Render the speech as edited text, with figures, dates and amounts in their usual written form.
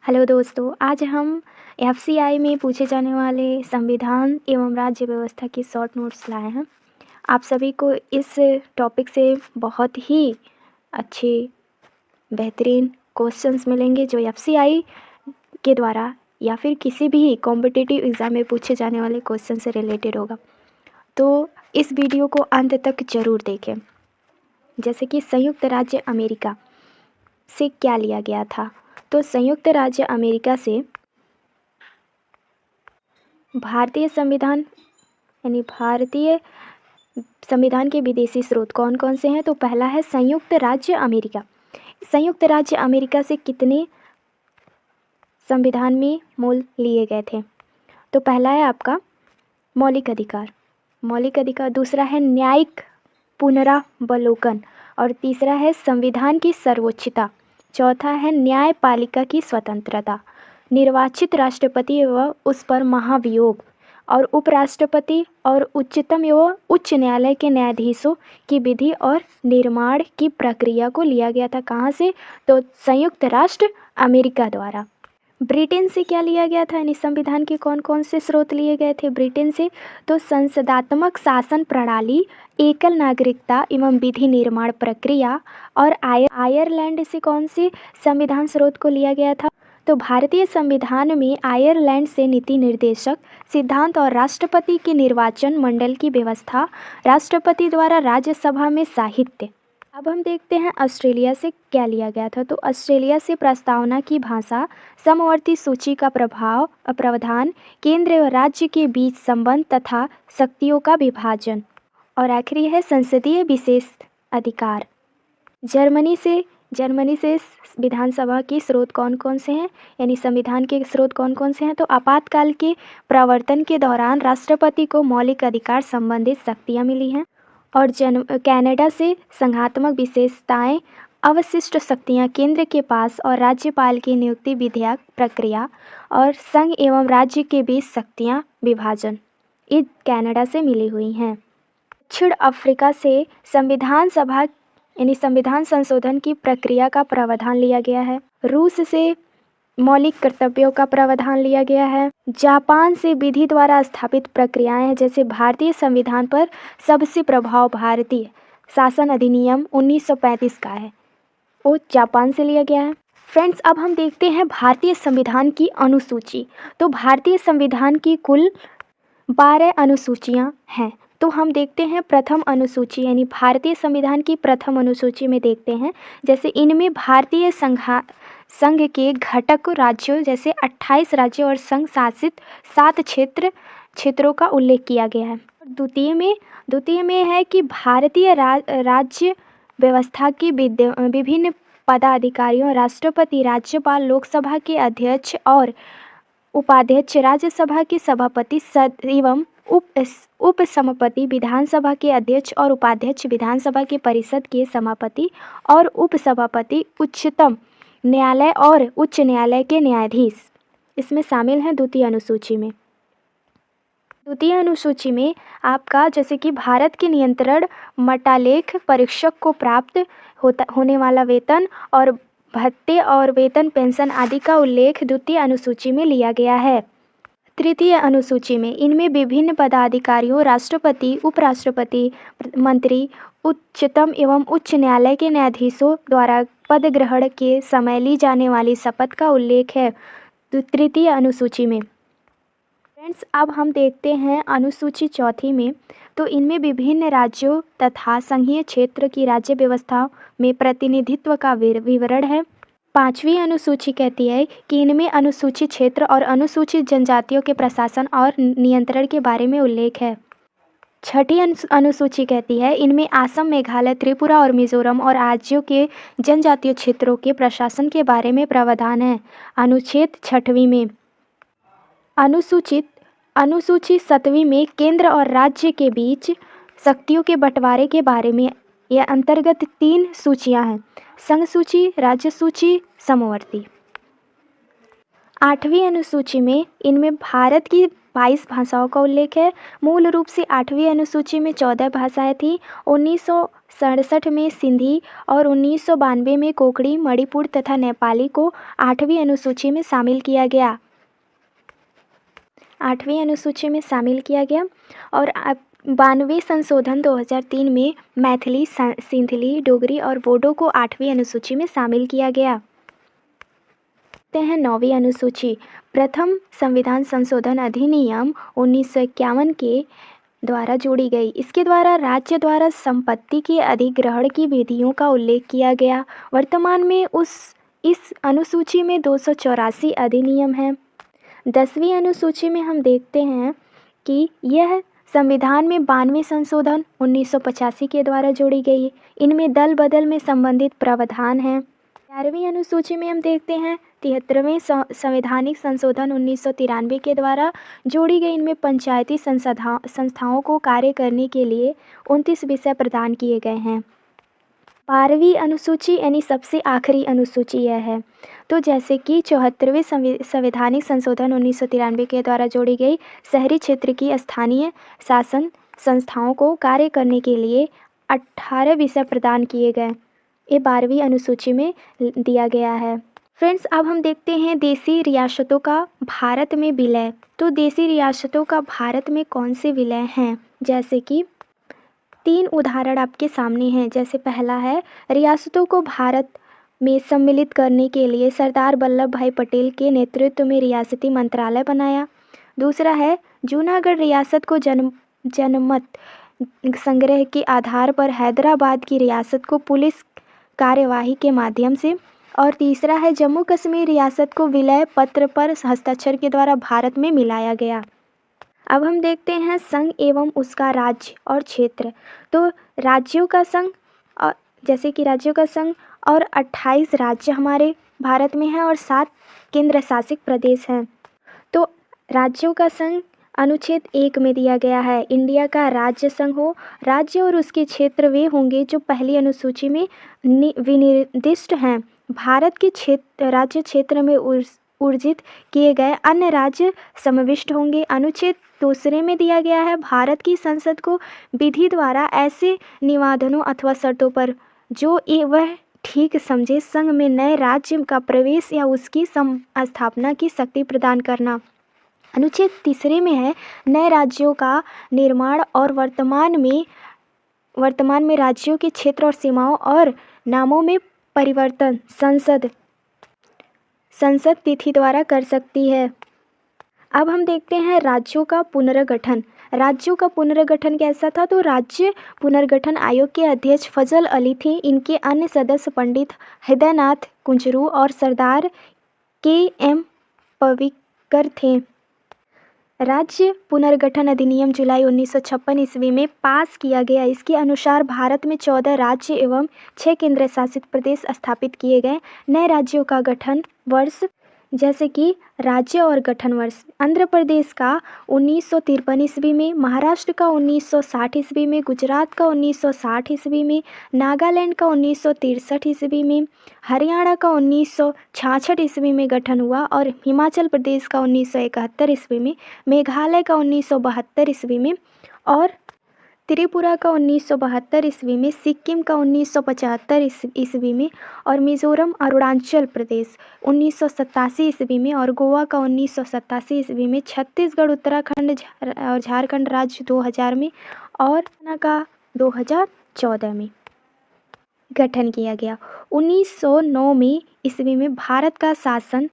Hello दोस्तों, आज हम एफसीआई में पूछे जाने वाले संविधान एवं राज्य व्यवस्था की शॉर्ट नोट्स लाए हैं। आप सभी को इस टॉपिक से बहुत ही अच्छे बेहतरीन क्वेश्चंस मिलेंगे जो एफसीआई के द्वारा या फिर किसी भी कॉम्पिटिटिव एग्ज़ाम में पूछे जाने वाले क्वेश्चन से रिलेटेड होगा। तो इस वीडियो को अंत तक ज़रूर देखें। जैसे कि संयुक्त राज्य अमेरिका से क्या लिया गया था, तो संयुक्त राज्य अमेरिका से भारतीय संविधान के विदेशी स्रोत कौन कौन से हैं। तो पहला है संयुक्त राज्य अमेरिका। संयुक्त राज्य अमेरिका से कितने संविधान में मूल लिए गए थे। तो पहला है आपका मौलिक अधिकार, दूसरा है न्यायिक पुनरावलोकन और तीसरा है संविधान की सर्वोच्चता, चौथा है न्यायपालिका की स्वतंत्रता, निर्वाचित राष्ट्रपति व उस पर महाभियोग और उपराष्ट्रपति और उच्चतम एवं उच्च न्यायालय के न्यायाधीशों की विधि और निर्माण की प्रक्रिया को लिया गया था। कहाँ से, तो संयुक्त राष्ट्र अमेरिका द्वारा। ब्रिटेन से क्या लिया गया था, यानी संविधान के कौन कौन से स्रोत लिए गए थे ब्रिटेन से। तो संसदात्मक शासन प्रणाली, एकल नागरिकता एवं विधि निर्माण प्रक्रिया। और आयरलैंड से कौन से संविधान स्रोत को लिया गया था। तो भारतीय संविधान में आयरलैंड से नीति निर्देशक सिद्धांत और राष्ट्रपति के निर्वाचन मंडल की व्यवस्था, राष्ट्रपति द्वारा राज्यसभा में साहित्य। अब हम देखते हैं ऑस्ट्रेलिया से क्या लिया गया था। तो ऑस्ट्रेलिया से प्रस्तावना की भाषा, समवर्ती सूची का प्रावधान, केंद्र और राज्य के बीच संबंध तथा शक्तियों का विभाजन। और आखिरी है संसदीय विशेष अधिकार। जर्मनी से विधानसभा के स्रोत कौन कौन से हैं, यानी संविधान के स्रोत कौन कौन से हैं। तो आपातकाल के प्रवर्तन के दौरान राष्ट्रपति को मौलिक अधिकार संबंधित शक्तियाँ मिली हैं। और कनाडा से संघात्मक विशेषताएं, अवशिष्ट शक्तियां केंद्र के पास और राज्यपाल की नियुक्ति विधेयक प्रक्रिया और संघ एवं राज्य के बीच शक्तियां विभाजन, ये कनाडा से मिली हुई हैं। दक्षिण अफ्रीका से संविधान सभा यानी संविधान संशोधन की प्रक्रिया का प्रावधान लिया गया है। रूस से मौलिक कर्तव्यों का प्रावधान लिया गया है। जापान से विधि द्वारा स्थापित प्रक्रियाएं, जैसे भारतीय संविधान पर सबसे प्रभाव भारतीय शासन अधिनियम 1935 का है, वो जापान से लिया गया है। फ्रेंड्स, अब हम देखते हैं भारतीय संविधान की अनुसूची। तो भारतीय संविधान की कुल 12 अनुसूचियां हैं। तो हम देखते हैं प्रथम अनुसूची, यानी भारतीय संविधान की प्रथम अनुसूची में देखते हैं, जैसे इनमें भारतीय संघ के घटक राज्यों जैसे 28 राज्यों और संघ शासित 7 क्षेत्रों का उल्लेख किया गया है। द्वितीय में है कि भारतीय राज्य व्यवस्था की विभिन्न पदाधिकारियों, राष्ट्रपति, राज्यपाल, लोकसभा के अध्यक्ष और उपाध्यक्ष, राज्यसभा के सभापति एवं उपसभापति, विधानसभा के अध्यक्ष और उपाध्यक्ष, विधानसभा के परिषद के सभापति और उपसभापति, उच्चतम न्यायालय और उच्च न्यायालय के न्यायाधीश इसमें शामिल हैं द्वितीय अनुसूची में। द्वितीय अनुसूची में आपका जैसे कि भारत के नियंत्रण मटालेख परीक्षक को प्राप्त होने वाला वेतन और भत्ते और वेतन पेंशन आदि का उल्लेख द्वितीय अनुसूची में लिया गया है। तृतीय अनुसूची में इनमें विभिन्न पदाधिकारियों, राष्ट्रपति, उपराष्ट्रपति, मंत्री, उच्चतम एवं उच्च न्यायालय के न्यायाधीशों द्वारा पद ग्रहण के समय ली जाने वाली शपथ का उल्लेख है तृतीय अनुसूची में। फ्रेंड्स, अब हम देखते हैं अनुसूची चौथी में। तो इनमें विभिन्न राज्यों तथा संघीय क्षेत्र की राज्य व्यवस्था में प्रतिनिधित्व का विवरण है। पांचवी अनुसूची कहती है कि इनमें अनुसूचित क्षेत्र और अनुसूचित जनजातियों के प्रशासन और नियंत्रण के बारे में उल्लेख है। छठी अनुसूची कहती है इनमें असम, मेघालय, त्रिपुरा और मिजोरम और राज्यों के जनजातीय क्षेत्रों के प्रशासन के बारे में प्रावधान है। अनुच्छेद 6वीं में अनुसूची 7वीं में केंद्र और राज्य के बीच शक्तियों के बंटवारे के बारे में। यह अंतर्गत 3 सूचियां हैं, संघ सूची, राज्य सूची, समवर्ती। 8वीं अनुसूची में इनमें भारत की 22 भाषाओं का उल्लेख है। मूल रूप से 8वीं अनुसूची में 14 भाषाएं थीं। 1967 में सिंधी और 1992 में कोंकणी, मणिपुर तथा नेपाली को 8वीं अनुसूची में शामिल किया गया। 8वीं अनुसूची में शामिल किया गया और 92वें संशोधन 2003 में मैथिली, सिंथली, डोगरी और बोडो को 8वीं अनुसूची में शामिल किया गया। देखते हैं 9वीं अनुसूची। प्रथम संविधान संशोधन अधिनियम 1951 के द्वारा जोड़ी गई। इसके द्वारा राज्य द्वारा संपत्ति के अधिग्रहण की विधियों का उल्लेख किया गया। वर्तमान में इस अनुसूची में 284 अधिनियम हैं। 10वीं अनुसूची में हम देखते हैं कि यह संविधान में 92वें संशोधन 1985 के द्वारा जोड़ी गई। इनमें दल बदल में संबंधित प्रावधान हैं। 11वीं अनुसूची में हम देखते हैं 73वें संवैधानिक संशोधन 1993 के द्वारा जोड़ी गई। इनमें पंचायती संस्थाओं को कार्य करने के लिए 29 विषय प्रदान किए गए हैं। 12वीं अनुसूची यानी सबसे आखिरी अनुसूची यह है। तो जैसे कि 74वें संवैधानिक संशोधन 1993 के द्वारा जोड़ी गई शहरी क्षेत्र की स्थानीय शासन संस्थाओं को कार्य करने के लिए 18 विषय प्रदान किए गए। ये 12वीं अनुसूची में दिया गया है। फ्रेंड्स, अब हम देखते हैं देशी रियासतों का भारत में विलय। तो देशी रियासतों का भारत में कौन से विलय हैं? जैसे कि 3 उदाहरण आपके सामने हैं। जैसे पहला है, रियासतों को भारत में सम्मिलित करने के लिए सरदार वल्लभ भाई पटेल के नेतृत्व में रियासती मंत्रालय बनाया। दूसरा है, जूनागढ़ रियासत को जनमत संग्रह के आधार पर हैदराबाद की रियासत को पुलिस कार्यवाही के माध्यम से। और तीसरा है, जम्मू कश्मीर रियासत को विलय पत्र पर हस्ताक्षर के द्वारा भारत में मिलाया गया। अब हम देखते हैं संघ एवं उसका राज्य और क्षेत्र। तो राज्यों का संघ, जैसे कि राज्यों का संघ और 28 राज्य हमारे भारत में हैं और 7 केंद्र शासित प्रदेश हैं। तो राज्यों का संघ अनुच्छेद 1 में दिया गया है। इंडिया का राज्य संघ हो, राज्य और उसके क्षेत्र वे होंगे जो पहली अनुसूची में विनिर्दिष्ट हैं। भारत के राज्य क्षेत्र में उर्जित किए गए अन्य राज्य समाविष्ट होंगे। अनुच्छेद 2 में दिया गया है, भारत की संसद को विधि द्वारा ऐसे निबंधनों अथवा शर्तों पर जो वह ठीक समझे संघ में नए राज्य का प्रवेश या उसकी स्थापना की शक्ति प्रदान करना। अनुच्छेद 3 में है, नए राज्यों का निर्माण और वर्तमान में राज्यों के क्षेत्र और सीमाओं और नामों में परिवर्तन संसद तिथि द्वारा कर सकती है। अब हम देखते हैं राज्यों का पुनर्गठन। राज्यों का पुनर्गठन कैसा था? तो राज्य पुनर्गठन आयोग के अध्यक्ष फजल अली थे। इनके अन्य सदस्य पंडित हृदयनाथ कुंजरू और सरदार के.एम. पविक्कर थे। राज्य पुनर्गठन अधिनियम जुलाई 1956 ईस्वी में पास किया गया। इसके अनुसार भारत में 14 राज्य एवं 6 केंद्र शासित प्रदेश स्थापित किए गए। नए राज्यों का गठन वर्ष, जैसे कि राज्य और गठन वर्ष, आंध्र प्रदेश का 1953 ईस्वी में, महाराष्ट्र का 1960 ईस्वी में, गुजरात का 1960 ईस्वी में, नागालैंड का 1963 ईस्वी में, हरियाणा का 1966 ईस्वी में गठन हुआ और हिमाचल प्रदेश का 1971 ईस्वी में, मेघालय का 1972 ईस्वी में और त्रिपुरा का 1972 ईस्वी में, सिक्किम का 1975 ईस्वी में और मिजोरम अरुणाचल प्रदेश 1987 ईस्वी में और गोवा का 1987 ईस्वी में, छत्तीसगढ़, उत्तराखंड और झारखंड राज्य 2000 में और हरियाणा का 2014 में गठन किया गया। 1909 में ईस्वी में भारत का शासन